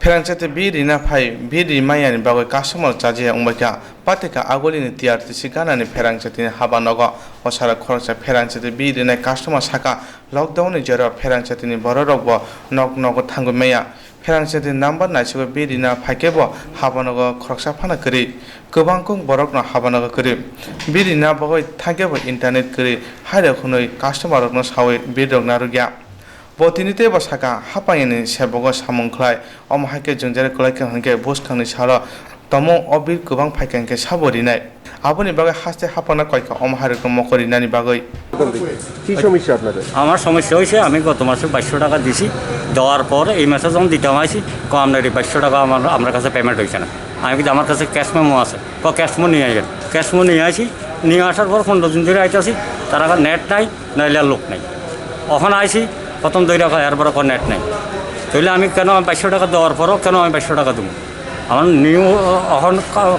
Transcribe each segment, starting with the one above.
pherangchati rwna rwmaiyani bagwi customer chajiya ungbaika pateka agolini TRTC ganani pherangchati haba nogo osara khoroksa pherangchati rwna customer saka lockdown ni jora pherangchati ni bororokbo nogo thangui maya pherangchati number naisigo rwna phaikebo haba nogo khoroksa phana kri gobangkong borokno haba nogo kri rwna bagwi thangebo internet kri haire khunoi customer rokno sawi birok narugya Botinite basaka hapayani sebokrog samongklai omhake jongjare kolaike hangke boskangni salo tomo obir gobang phaikangke saborinai aboni bagui haste hapana কয়কা omhareko mokorinani bagui কি সমস্যা আপনাদের? আমার সমস্যা হয়েছে আমি গত মাসে 2200 টাকা দিছি দেওয়ার পর এই মাসে যখন দিতে হয়েছি আপনার এই 2200 টাকা আমার কাছে পেমেন্ট হয়েছে না আমি কিন্তু আমার কাছে ক্যাশ মেমো আছে ক্যাশ মেমো নিয়ে আসেন ক্যাশ মেমো নিয়ে আসি নিয়ে আসার পর 15 দিন ধরে আইতেছি তার আগে নেট নাই নাইলে লোক নাই ওখানে আইছি প্রথম 2 টাকা এর পরে নেট নাই তাহলে আমি কেন 2200 টাকা দেওয়ার পরও কেন আমি 2200 টাকা দেবো আমার নিউ এখন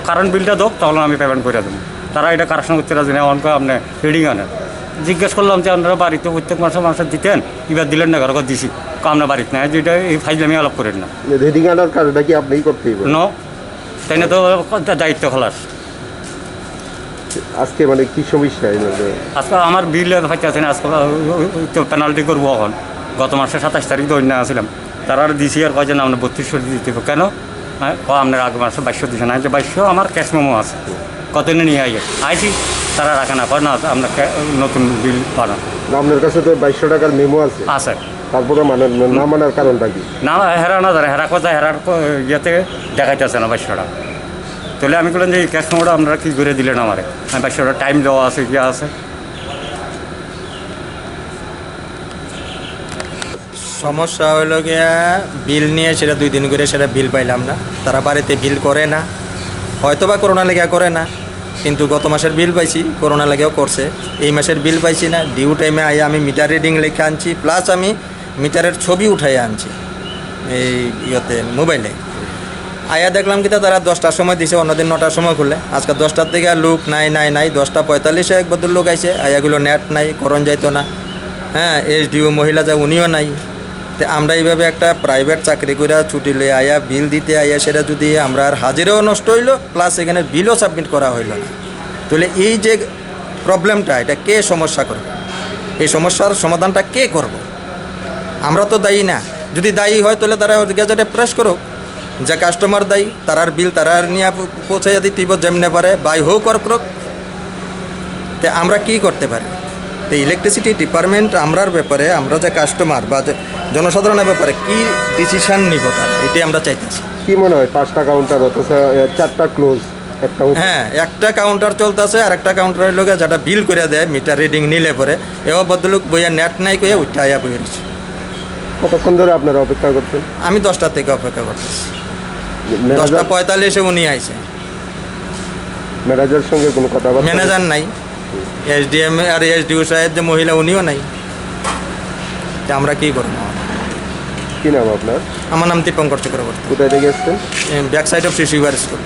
কারেন্ট বিলটা দেব তাহলে আমি পেমেন্ট করে দেবো তারা এটা কারেকশন করতে রাজি না অনকে আপনি রিডিং আনেন জিজ্ঞেস করলাম যে আপনারা বাড়িতে প্রত্যেক মাসে দিতেন এবার দিলেন না কারো দিছি আপনার বাড়িতে না যেটা এই ফাইল আমি আলাপ করেন না রিডিং আনার কাজটা কি আপনিই করতে হবে ন তাই না তো দায়িত্ব খলাস আজকে মানে কি সমস্যা আজকে আমার বিল হয়তো আছে না আজকে তো পেনাল্টি করবো এখন গত মাসে 27 তারিখ দৈন্য আসছিলাম তারা আর দিছি আর কয় যে আপনার 3200 দিতে কেন আপনার আগে মাসে 2200 দিচ্ছে না যে 2200 আমার ক্যাশ মেমো আছে কতদিন নিয়ে আইছি তারা রাখে না কয় না আপনার নতুন বিল পাঠান আপনার কাছে তো 2200 টাকার মেমো আছে আছে তারপরে না মানার কারণটা কি না হেরা না ধরে হেরা কথা হেরার ইয়েতে দেখাইতেছে না 2200 টাকা তাহলে আমি বললাম যে এই ক্যাশ মেমোটা আপনারা কী করে দিলেন আমারে আমি 2200 টাকা টাইম দেওয়া আছে কি আছে সমস্যা হলো গিয়া বিল নিয়ে সেটা 2 দিন করে সেটা বিল পাইলাম না তারা বাড়িতে বিল করে না হয়তো বা করোনা লেগে করে না কিন্তু গত মাসের বিল পাইছি করোনা লেগেও করছে এই মাসের বিল পাইছি না ডিউ টাইমে আইয়া আমি মিটার রিডিং লিখে আনছি প্লাস আমি মিটারের ছবি উঠাই আনছি এই ইয়েতে মোবাইলে আয়া দেখলাম কি তারা 10টার সময় দিছে অন্যদিন 9টার সময় খুলে আজকে 10টার থেকে লোক নাই 10:45 এক বদল লোক আইছে আয়াগুলো নেট নাই করণ যাইতো না হ্যাঁ এসডিও মহিলা যা উনিও নাই তো আমরা এইভাবে একটা প্রাইভেট চাকরি করে ছুটি লয়ে আয়া বিল দিতে আয়া সেটা যদি আমরা আর হাজিরাও নষ্ট হইলো প্লাস এখানে বিলও সাবমিট করা হইল না তাহলে এই যে প্রবলেমটা এটা কে সমস্যা করবে এই সমস্যার সমাধানটা কে করব আমরা তো দায়ী না যদি দায়ী হয় তাহলে তারা গেজেটে প্রেস করুক যে কাস্টমার দায়ী তারার বিল তারার নিয়ে পৌঁছাইয়া দিতে যেমনে পারে বাই হোক আর করুক তো আমরা কি করতে পারি তো ইলেকট্রিসিটি ডিপার্টমেন্ট আমরার ব্যাপারে আমরা যে কাস্টমার বা জনসাধারণের ব্যাপারে কি ডিসিশন নিব তার এটাই আমরা চাইতেছি কি মনে হয় 5টা কাউন্টার অথচ 4টা ক্লোজ হ্যাঁ একটা কাউন্টার চলতেছে আর একটা কাউন্টারের লোক যেটা বিল করে দেয় মিটার রিডিং নিলে পরে এও বদলুক বইয়া নেট নাই কইয়া উঠে আয়া বই রয়েছে কতক্ষণ ধরে আপনারা অপেক্ষা করছেন আমি 10টা থেকে অপেক্ষা করতেছি 10:45 উনি আইছে ম্যানেজারের সঙ্গে কোনো কথা বলা ম্যানেজার নাই এসডিএম আর এসডিও সাহেব যে মহিলা উনিও নাই তা আমরা কি করব কি নাম আপনার আমার নাম দীপঙ্কর চক্রবর্তী কোথায় থেকে এসেছেন ব্যাক সাইড অফ শিশু স্কুল